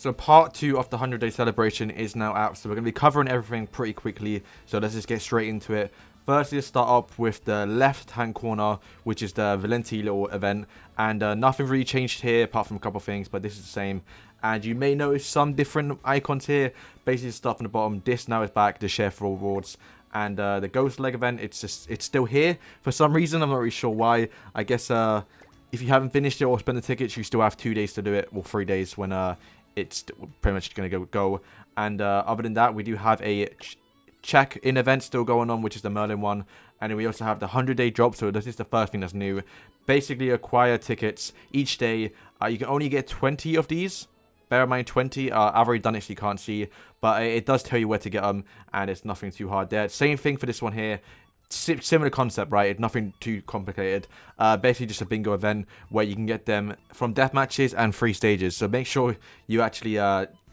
So part 2 of the 100-day celebration is now out. So we're going to be covering everything pretty quickly. So let's just get straight into it. Firstly, let's start up with the left-hand corner, which is the Valenti little event. And nothing really changed here apart from a couple of things, but this is the same. And you may notice some different icons here. Basically, stuff on the bottom. This now is back, the share for rewards. And the ghost leg event, it's still here for some reason. I'm not really sure why. I guess if you haven't finished it or spent the tickets, you still have 2 days to do it, or 3 days when it's pretty much going to go. And other than that, we do have a check-in event still going on, which is the Merlin one. And then we also have the 100-day drop, so this is the first thing that's new. Basically, acquire tickets each day. You can only get 20 of these. Bear in mind, 20. I've already done it, so you can't see. But it does tell you where to get them, and it's nothing too hard there. Same thing for this one here. Similar concept, right? Nothing too complicated. Basically just a bingo event where you can get them from death matches and 3 stages. So make sure you actually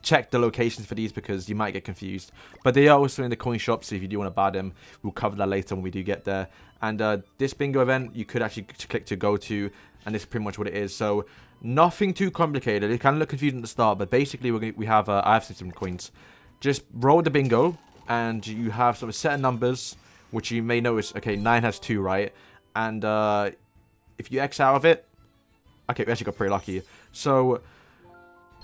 check the locations for these because you might get confused. But they are also in the coin shop, so if you do want to buy them, we'll cover that later when we do get there. And this bingo event, you could actually click to go to, and this is pretty much what it is. So nothing too complicated. It kind of looked confusing at the start, but basically we have I have some coins. Just roll the bingo, and you have sort of set of numbers, which you may notice, okay, 9 has 2, right? And if you X out of it, okay, we actually got pretty lucky. So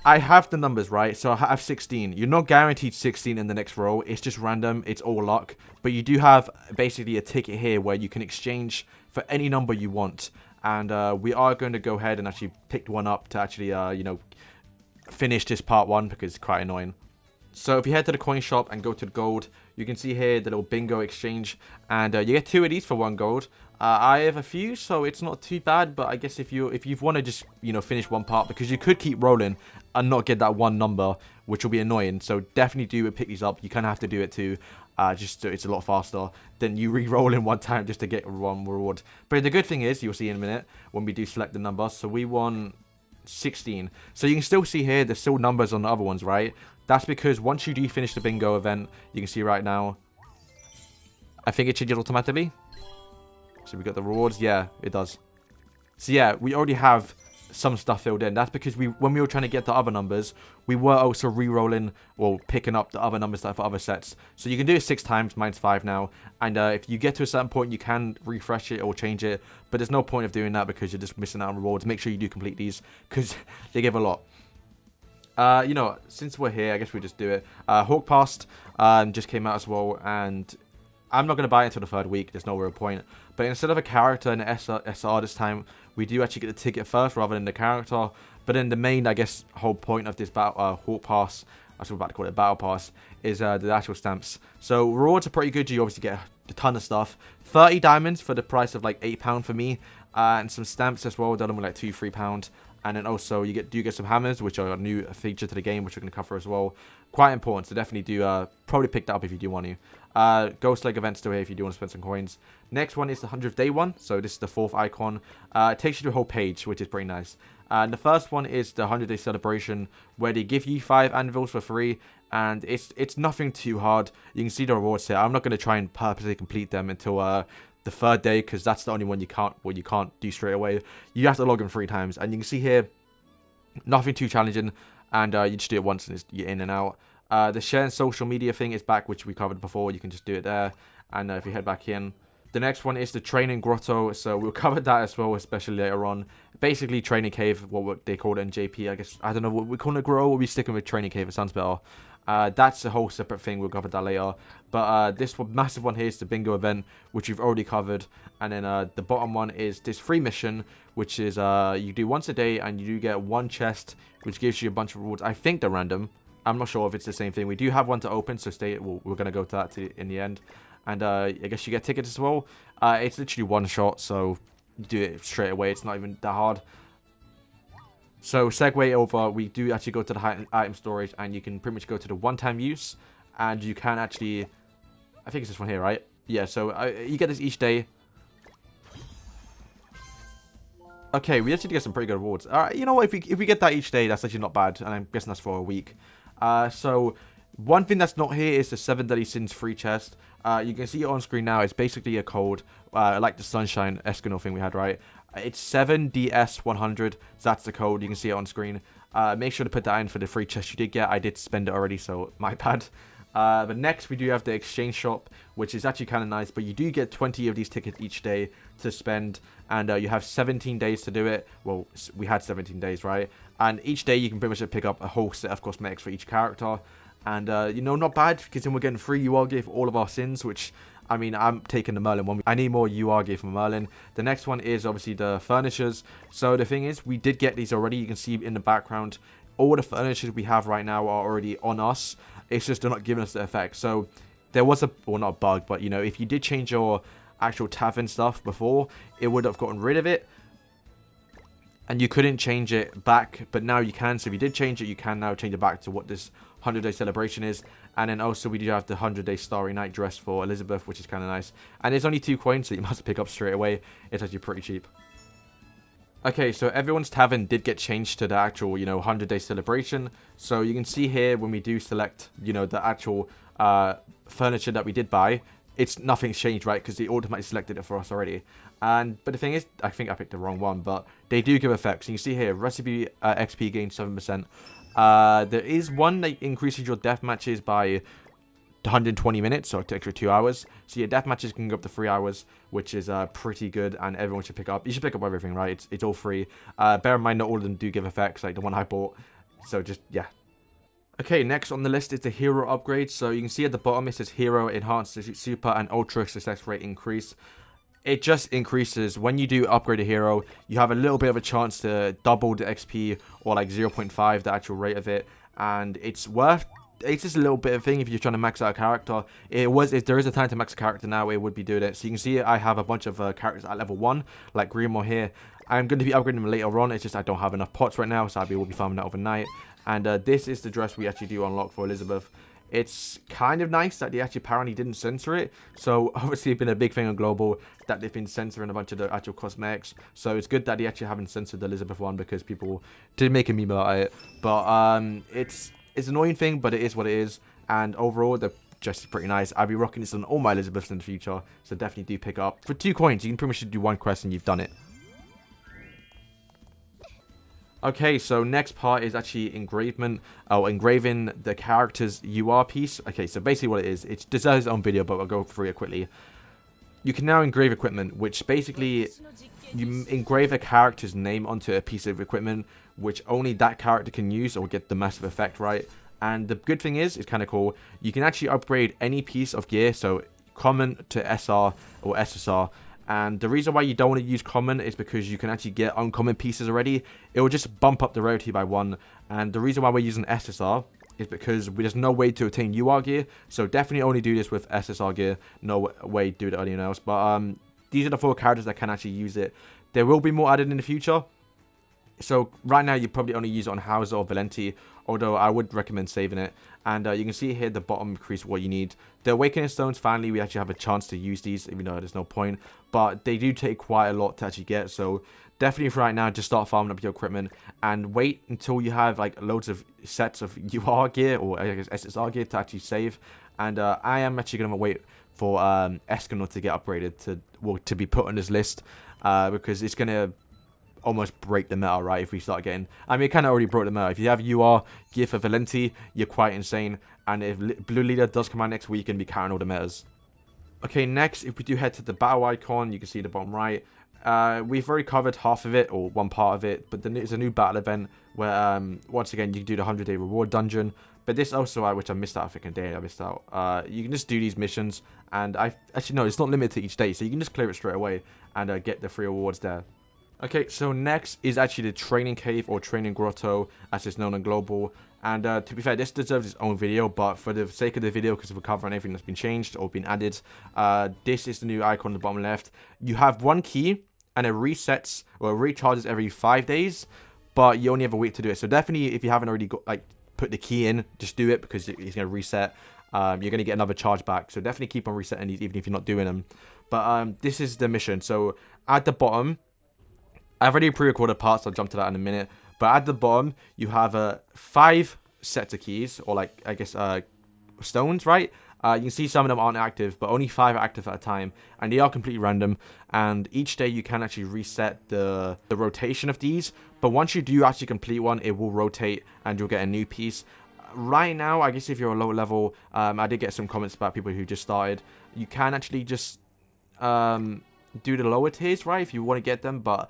I have the numbers, right? So I have 16. You're not guaranteed 16 in the next row. It's just random. It's all luck. But you do have basically a ticket here where you can exchange for any number you want. And we are going to go ahead and actually pick one up to actually, you know, finish this part 1 because it's quite annoying. So if you head to the coin shop and go to the gold, you can see here the little bingo exchange, and you get 2 of these for 1 gold. I have a few, so it's not too bad. But I guess if you want to just finish one part, because you could keep rolling and not get that one number, which will be annoying. So definitely do pick these up. You kind of have to do it too. Just so it's a lot faster than you re-rolling one time just to get one reward. But the good thing is, you'll see in a minute when we do select the number. So we won 16. So you can still see here there's still numbers on the other ones, right? That's because once you do finish the bingo event, you can see right now, I think it changes automatically. So we got the rewards. Yeah, it does. So yeah, we already have some stuff filled in. That's because when we were trying to get the other numbers, we were also re-rolling or picking up the other numbers that are for other sets. So you can do it 6 times, mine's 5 now. And if you get to a certain point, you can refresh it or change it. But there's no point of doing that because you're just missing out on rewards. Make sure you do complete these because they give a lot. Since we're here, I guess we just do it. Hawk Pass just came out as well, and I'm not going to buy it until the 3rd week. There's no real point. But instead of a character and an SR this time, we do actually get the ticket first rather than the character. But then the main, I guess, whole point of this Hawk Pass, that's what we're about to call it, Battle Pass, is the actual stamps. So rewards are pretty good. You obviously get a ton of stuff. 30 diamonds for the price of like £8 for me, and some stamps as well, done with like £2-3. And then also you do get some hammers, which are a new feature to the game, which we're going to cover as well. Quite important, so definitely do probably pick that up if you do want to. Ghost Leg event still here if you do want to spend some coins. Next one is the 100th day one, so this is the 4th icon. It takes you to a whole page, which is pretty nice. And the first one is the 100-day celebration, where they give you 5 anvils for free, and it's nothing too hard. You can see the rewards here. I'm not going to try and purposely complete them until the 3rd day, because that's the only one you can't do straight away. You have to log in 3 times, and you can see here nothing too challenging, and you just do it once and you're in and out. The share and social media thing is back, which we covered before. You can just do it there, and if you head back in, the next one is the training grotto, so we'll cover that as well, especially later on. Basically training cave, what they call it in JP, I guess. I don't know what we call it, grotto, or we sticking with training cave, it sounds better. That's a whole separate thing. We'll cover that later. But this massive one here is the bingo event, which we've already covered. And then the bottom one is this free mission, which is you do once a day, and you do get 1 chest, which gives you a bunch of rewards. I think they're random. I'm not sure if it's the same thing. We do have one to open, so we're going to go to that in the end. And I guess you get tickets as well. It's literally 1 shot, so you do it straight away. It's not even that hard. So segue over, we do actually go to the item storage, and you can pretty much go to the one-time use, and you can actually, I think it's this one here, right? Yeah, so you get this each day. Okay, we actually get some pretty good rewards. You know what, if we get that each day, that's actually not bad, and I'm guessing that's for a week. So one thing that's not here is the 7 Deadly Sins free chest. You can see it on screen now. It's basically a code, like the Sunshine Eskimo thing we had, right? It's 7DS100. So that's the code. You can see it on screen. Make sure to put that in for the free chest you did get. I did spend it already, so my bad. But next we do have the exchange shop, which is actually kind of nice, but you do get 20 of these tickets each day to spend, and you have 17 days to do it. Well, we had 17 days, right? And each day you can pretty much pick up a whole set of cosmetics for each character, and you know, not bad, because then we're getting free UR gear for all of our sins, which, I mean, I'm taking the Merlin one. I need more UR gear from Merlin. The next one is obviously the furnishers. So the thing is, we did get these already. You can see in the background, all the furnishers we have right now are already on us. It's just they're not giving us the effect. So there was a, well, not a bug, but you know, if you did change your actual tavern stuff before, it would have gotten rid of it, and you couldn't change it back, but now you can. So if you did change it, you can now change it back to what this 100-day celebration is. And then also we do have the 100-day Starry Night dress for Elizabeth, which is kind of nice, and it's only 2 coins, so you must pick up straight away. It's actually pretty cheap. Okay, so everyone's tavern did get changed to the actual, you know, 100-day celebration. So you can see here when we do select, you know, the actual furniture that we did buy, it's nothing's changed, right? Because they automatically selected it for us already. But the thing is, I think I picked the wrong one, but they do give effects. You can see here, recipe XP gain 7%. There is one that increases your death matches by 120 minutes, so it takes you 2 hours. So your death matches can go up to 3 hours, which is pretty good, and everyone should pick up. You should pick up everything, right? It's all free. Bear in mind, not all of them do give effects, like the one I bought. So just, yeah. Okay, next on the list is the hero upgrade. So you can see at the bottom it says hero, enhanced super, and ultra success rate increase. It just increases when you do upgrade a hero. You have a little bit of a chance to double the XP, or like 0.5 the actual rate of it, and it's just a little bit of thing if you're trying to max out a character. If there is a time to max a character now, it would be doing it. So you can see I have a bunch of characters at level 1, like Greenmore here. I'm going to be upgrading them later on. It's just I don't have enough pots right now, so I will be farming that overnight. And this is the dress we actually do unlock for Elizabeth. It's kind of nice that they actually apparently didn't censor it. So obviously it's been a big thing on Global that they've been censoring a bunch of the actual cosmetics. So it's good that they actually haven't censored the Elizabeth one, because people did make a meme about it. But it's an annoying thing, but it is what it is. And overall, the dress is pretty nice. I'll be rocking this on all my Elizabeths in the future, so definitely do pick up. For 2 coins, you can pretty much do 1 quest and you've done it. Okay, so next part is actually engravement, engraving the character's UR piece. Okay, so basically what it is, it deserves its own video, but I'll go through it quickly. You can now engrave equipment, which basically you engrave a character's name onto a piece of equipment, which only that character can use or get the massive effect, right? And the good thing is, it's kind of cool, you can actually upgrade any piece of gear, so common to SR or SSR. And the reason why you don't want to use common is because you can actually get uncommon pieces already. It will just bump up the rarity by 1. And the reason why we're using SSR is because there's no way to attain UR gear. So definitely only do this with SSR gear. No way to do it with anyone else. But these are the 4 characters that can actually use it. There will be more added in the future. So right now you probably only use it on Hauser or Valenti, although I would recommend saving it. And you can see here at the bottom increase what you need. The Awakening Stones, finally we actually have a chance to use these, even though there's no point. But they do take quite a lot to actually get, so definitely for right now, just start farming up your equipment and wait until you have like loads of sets of UR gear, or I guess SSR gear, to actually save. And I am actually going to wait for Escanor to get upgraded to be put on this list, because it's going to almost break the meta, right? If we start getting, I mean, it kind of already broke the meta. If you have UR gear for Valenti, you're quite insane. And if Blue Leader does come out next week, you can be counting all the metas. Okay, next, if we do head to the battle icon, you can see the bottom right. We've already covered half of it, or one part of it, but there's a new battle event where, once again, you can do the 100-day reward dungeon. But this also, which I missed out, I think a day I missed out. You can just do these missions, and actually no, it's not limited to each day, so you can just clear it straight away and get the free rewards there. Okay, so next is actually the training cave, or training grotto, as it's known on Global. And to be fair, this deserves its own video, but for the sake of the video, because we're covering everything that's been changed or been added, this is the new icon on the bottom left. You have 1 key, and it resets, or it recharges every 5 days, but you only have a week to do it. So definitely, if you haven't already got, put the key in, just do it, because it's going to reset. You're going to get another charge back, so definitely keep on resetting these, even if you're not doing them. But this is the mission. So at the bottom, I've already pre-recorded parts, so I'll jump to that in a minute. But at the bottom, you have 5 sets of keys, or I guess stones, right? You can see some of them aren't active, but only 5 are active at a time, and they are completely random. And each day you can actually reset the rotation of these, but once you do actually complete one, it will rotate and you'll get a new piece. Right now, I guess if you're a low level, I did get some comments about people who just started. You can actually just do the lower tiers, right, if you want to get them. But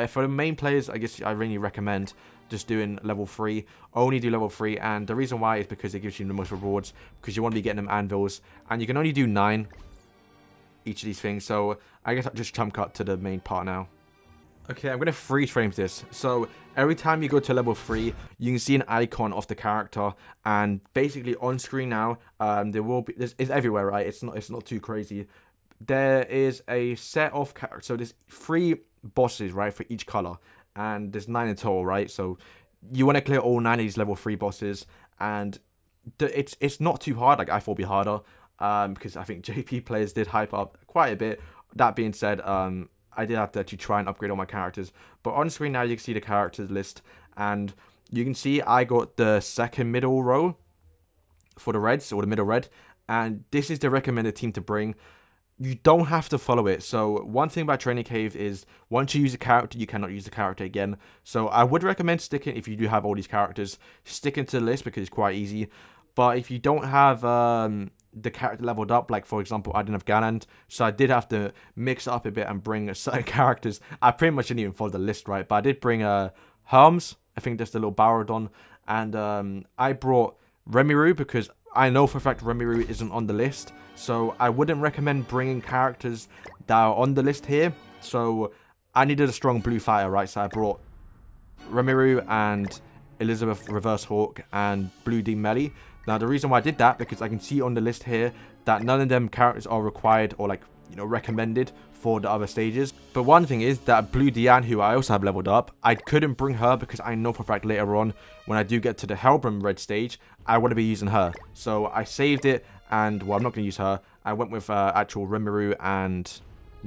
for the main players, I guess I really recommend just doing level 3. Only do level 3, and the reason why is because it gives you the most rewards, because you want to be getting them anvils, and you can only do 9 each of these things. So I guess I'll just jump cut to the main part now. Okay, I'm going to freeze frame this. So every time you go to level 3, you can see an icon of the character, and basically on screen now, there will be, it's everywhere, right? It's not too crazy. There is a set of characters, so there's 3 bosses, right, for each color, and there's 9 in total, right? So you want to clear all 9 of these level 3 bosses, and it's not too hard. Like, I thought it'd be harder, because I think JP players did hype up quite a bit. That being said, I did have to actually try and upgrade all my characters. But on screen now, you can see the characters list, and you can see I got the second middle row for the reds, or the middle red, and this is the recommended team to bring. You don't have to follow it. So one thing about Training Cave is once you use a character, you cannot use the character again. So I would recommend sticking, if you do have all these characters, sticking to the list because it's quite easy. But if you don't have the character leveled up, like for example, I didn't have Galland, so I did have to mix it up a bit and bring certain characters. I pretty much didn't even follow the list, right? But I did bring Herms, I think just a little Barodon, and I brought Remiru because I know for a fact Remiru isn't on the list, so I wouldn't recommend bringing characters that are on the list here. So I needed a strong blue fighter, right? So I brought Remiru and Elizabeth Reverse Hawk and Blue Dean Melee. Now the reason why I did that, because I can see on the list here that none of them characters are required or, like, you know, recommended for the other stages. But one thing is that Blue Diane, who I also have leveled up, I couldn't bring her because I know for a fact later on when I do get to the Hellbrim red stage, I want to be using her. So I saved it, and well, I'm not going to use her. I went with actual Rimuru and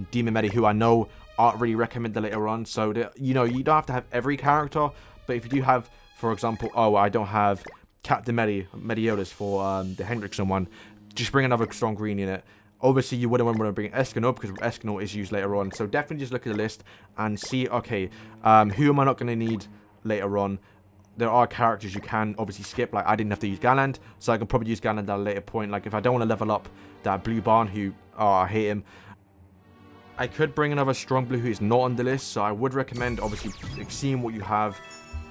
Demon Medi, who I know aren't really recommended later on. So that, you know, you don't have to have every character, but if you do have, for example, oh, I don't have Captain Mediolis for the Hendrickson one, just bring another strong green in it. Obviously, you wouldn't want to bring Escanor because Escanor is used later on. So definitely just look at the list and see, okay, who am I not going to need later on? There are characters you can obviously skip. Like, I didn't have to use Galland, so I can probably use Galland at a later point. Like, if I don't want to level up that Blue Barn, who, oh, I hate him. I could bring another strong blue who is not on the list, so I would recommend, obviously, seeing what you have.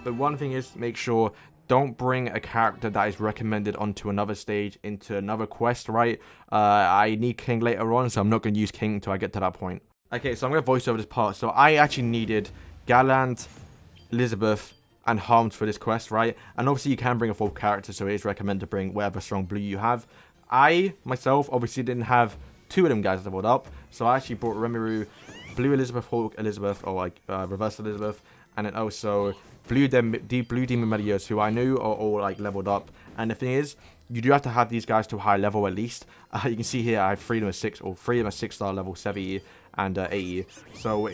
But one thing is, make sure don't bring a character that is recommended onto another stage, into another quest, right? I need King later on, so I'm not going to use King until I get to that point. Okay, so I'm going to voice over this part. So I actually needed Galland, Elizabeth, and Harms for this quest, right? And obviously you can bring a full character, so it is recommended to bring whatever strong blue you have. I, myself, obviously didn't have 2 of them guys leveled up, so I actually brought Rimuru, Blue Elizabeth, Hawk Elizabeth, or like Reverse Elizabeth, and then also Blue Demon Medios, who I knew are all like leveled up. And the thing is, you do have to have these guys to a high level at least. You can see here I have 3 of them at 6, or 3 of them at 6-star level, 70 and 80. So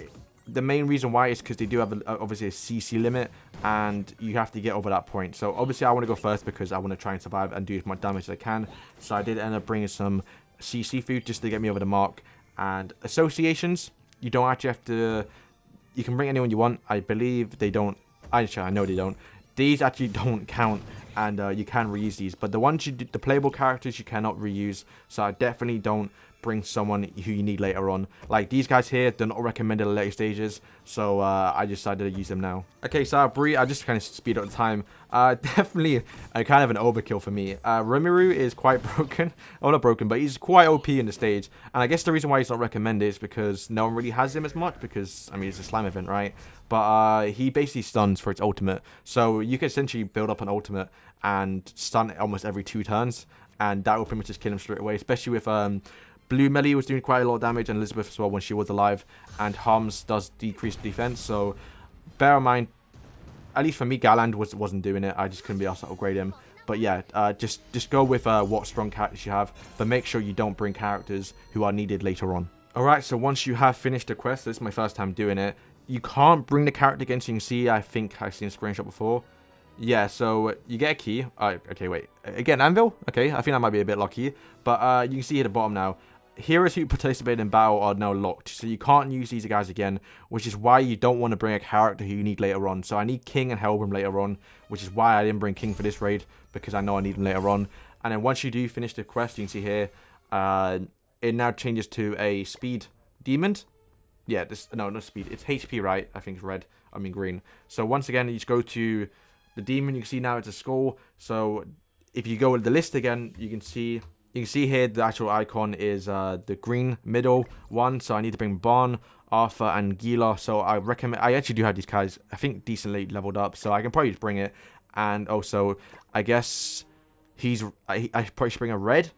the main reason why is because they do have obviously a CC limit, and you have to get over that point. So obviously I want to go first because I want to try and survive and do as much damage as I can. So I did end up bringing some CC food just to get me over the mark. And associations, you don't actually have to. You can bring anyone you want. I believe they don't. I know they don't. These actually don't count, and you can reuse these. But the ones the playable characters you cannot reuse. So I definitely don't bring someone who you need later on. Like these guys here, they're not recommended at later stages. So I decided to use them now. Okay, so I just kind of speed up the time. Definitely kind of an overkill for me. Rimuru is quite broken. Oh, not broken, but he's quite OP in the stage. And I guess the reason why he's not recommended is because no one really has him as much. Because, I mean, it's a slime event, right? But he basically stuns for its ultimate. So you can essentially build up an ultimate and stun almost every 2 turns. And that will pretty much just kill him straight away. Especially with Blue Melee was doing quite a lot of damage, and Elizabeth as well when she was alive. And Harms does decrease defense. So bear in mind, at least for me, Galland wasn't doing it. I just couldn't be asked to upgrade him. But yeah, just go with what strong characters you have. But make sure you don't bring characters who are needed later on. Alright, so once you have finished the quest, this is my first time doing it. You can't bring the character again, so you can see, I think I've seen a screenshot before. Yeah, so you get a key. Okay, wait. Again, anvil? Okay, I think I might be a bit lucky. But you can see at the bottom now, heroes who participate in battle are now locked. So you can't use these guys again, which is why you don't want to bring a character who you need later on. So I need King and Helbram later on, which is why I didn't bring King for this raid, because I know I need him later on. And then once you do finish the quest, you can see here, it now changes to a speed demon. Yeah, no, not speed. It's HP, right? I think it's red. I mean green. So once again, you just go to the demon. You can see now it's a skull. So if you go with the list again, you can see here the actual icon is the green middle one. So I need to bring Bon, Arthur, and Gila. So I recommend. I actually do have these guys, I think, decently leveled up. So I can probably just bring it. And also, I guess I probably should bring a red.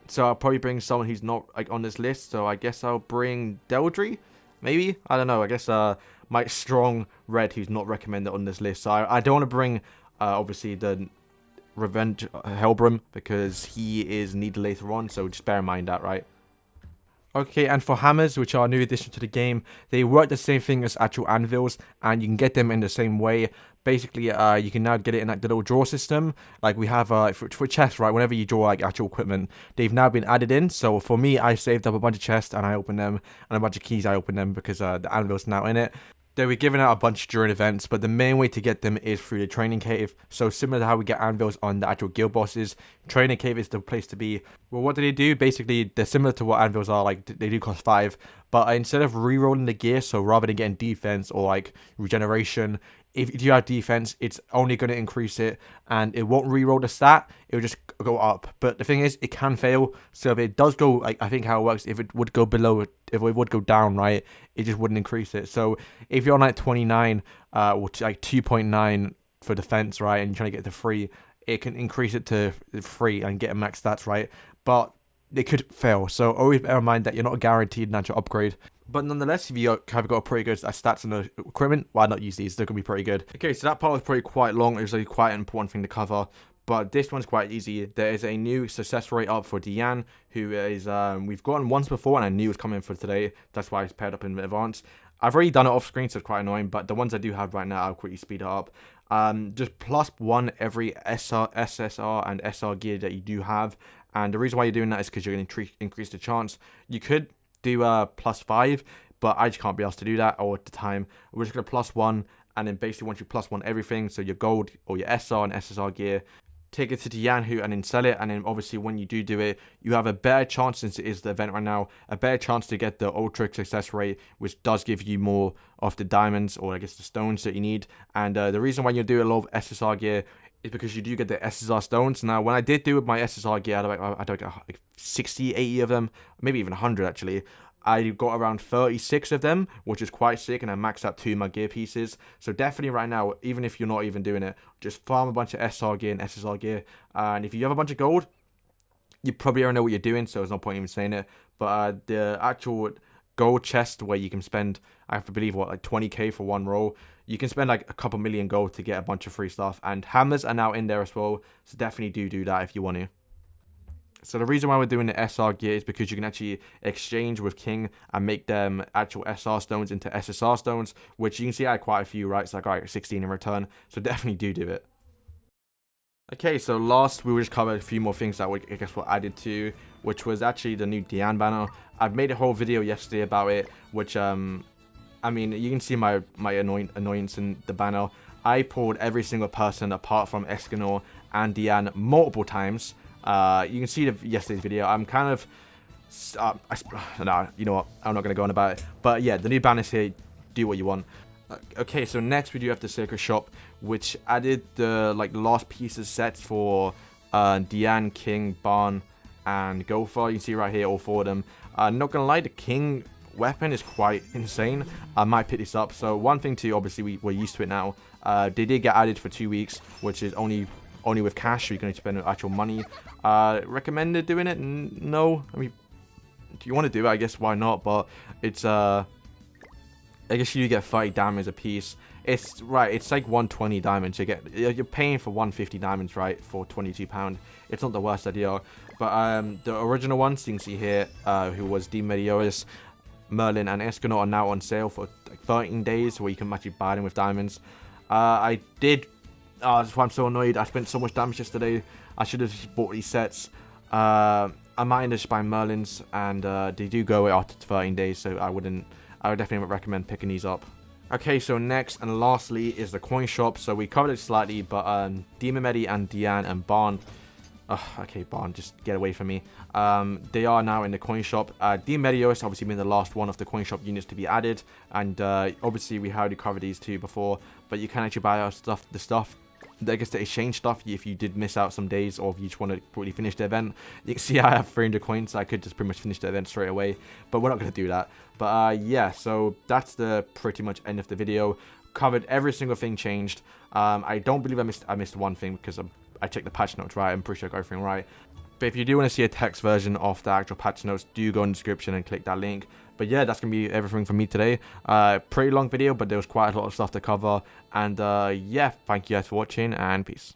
So I'll probably bring someone who's not like on this list. So I guess I'll bring Deldry, maybe. I don't know. I guess my strong red who's not recommended on this list. So I don't want to bring obviously the Revenge Helbram, because he is needed later on. So just bear in mind that, right? Okay, and for hammers, which are a new addition to the game, they work the same thing as actual anvils, and you can get them in the same way. Basically, you can now get it in like the little drawer system, like we have for chests, right? Whenever you draw like actual equipment, they've now been added in. So for me, I saved up a bunch of chests and I opened them, and a bunch of keys I opened them because the anvil's now in it. They were given out a bunch during events, but the main way to get them is through the training cave. So similar to how we get anvils on the actual guild bosses, training cave is the place to be. Well, what do they do? Basically, they're similar to what anvils are, like they do cost 5, but instead of re-rolling the gear, so rather than getting defense or like regeneration, if you have defense, it's only going to increase it, and it won't re-roll the stat, it will just go up. But the thing is, it can fail, so if it does go, like I think how it works, if it would go below, if it would go down, right, it just wouldn't increase it. So if you're on like 29, or like 2.9 for defense, right, and you're trying to get to 3, it can increase it to 3 and get a max stats, right, but they could fail, so always bear in mind that you're not guaranteed an actual upgrade. But nonetheless, if you have got a pretty good stats on the equipment, why not use these? They're going to be pretty good. Okay, so that part was probably quite long. It was like quite an important thing to cover. But this one's quite easy. There is a new success rate up for Diane, who is, we've gotten once before, and I knew it was coming for today. That's why it's paired up in advance. I've already done it off screen, so it's quite annoying. But the ones I do have right now, I'll quickly speed it up. Just +1 every SSR and SR gear that you do have. And the reason why you're doing that is because you're going to increase the chance. You could do +5, but I just can't be asked to do that, or at the time we're just going to +1, and then basically once you +1 everything, so your gold or your SR and SSR gear, take it to Yahoo and then sell it. And then obviously when you do it, you have a better chance, since it is the event right now, a better chance to get the ultra success rate, which does give you more of the diamonds, or I guess the stones that you need. And the reason why you do a lot of SSR gear is because you do get the SSR stones. Now, when I did do with my SSR gear, I had like 60, 80 of them, maybe even 100 actually. I got around 36 of them, which is quite sick, and I maxed out 2 of my gear pieces. So definitely right now, even if you're not even doing it, just farm a bunch of SR gear and SSR gear. And if you have a bunch of gold, you probably already know what you're doing, so there's no point even saying it. But the actual gold chest where you can spend, I have to believe, what, like 20k for one roll. You can spend like a couple million gold to get a bunch of free stuff. And hammers are now in there as well, so definitely do that if you want to. So the reason why we're doing the SR gear is because you can actually exchange with King and make them actual SR stones into SSR stones, which you can see I had quite a few, right? So I got like 16 in return, so definitely do it. Okay, so last we will just cover a few more things that I guess were added to, which was actually the new Diane banner. I've made a whole video yesterday about it, which I mean, you can see my annoyance in the banner. I pulled every single person apart from Escanor and Diane multiple times. You can see yesterday's video. I'm kind of, no, you know what? I'm not going to go on about it. But yeah, the new banners here. Do what you want. Okay, so next we do have the Circus Shop, which added the last pieces sets for Diane, King, Barn, and Gopher. You can see right here all 4 of them. Not gonna lie, the King weapon is quite insane. I might pick this up. So one thing too, obviously we're used to it now. They did get added for 2 weeks, which is only with cash, so you can spend actual money. Recommended doing it? No. I mean, if you want to do it, I guess why not? But it's I guess you get 30 diamonds a piece. It's right. It's like 120 diamonds. You're paying for 150 diamonds, right, for £22. It's not the worst idea. But the original ones you can see here, who was Demedioris, Merlin, and Escanor, are now on sale for like 13 days, where you can actually buy them with diamonds. I did. That's why I'm so annoyed. I spent so much damage yesterday. I should have just bought these sets. I might end up just buying Merlins, and they do go away after 13 days, so I would definitely recommend picking these up. Okay, so next and lastly is the coin shop. So we covered it slightly, but Demon Medi and Diane and Barn. Okay, Barn, just get away from me. They are now in the coin shop. Demon Medi has obviously been the last one of the coin shop units to be added, and obviously we already covered these two before, but you can actually buy our stuff, I guess the exchange stuff, if you did miss out some days, or if you just want to really finish the event. You can see I have 300 coins, so I could just pretty much finish the event straight away, but we're not going to do that. But yeah, so that's the pretty much end of the video. Covered every single thing changed. I don't believe I missed one thing, because I checked the patch notes, right? I'm pretty sure I got everything right. But if you do want to see a text version of the actual patch notes, do go in the description and click that link. But yeah, that's going to be everything from me today. Pretty long video, but there was quite a lot of stuff to cover. And yeah, thank you guys for watching, and peace.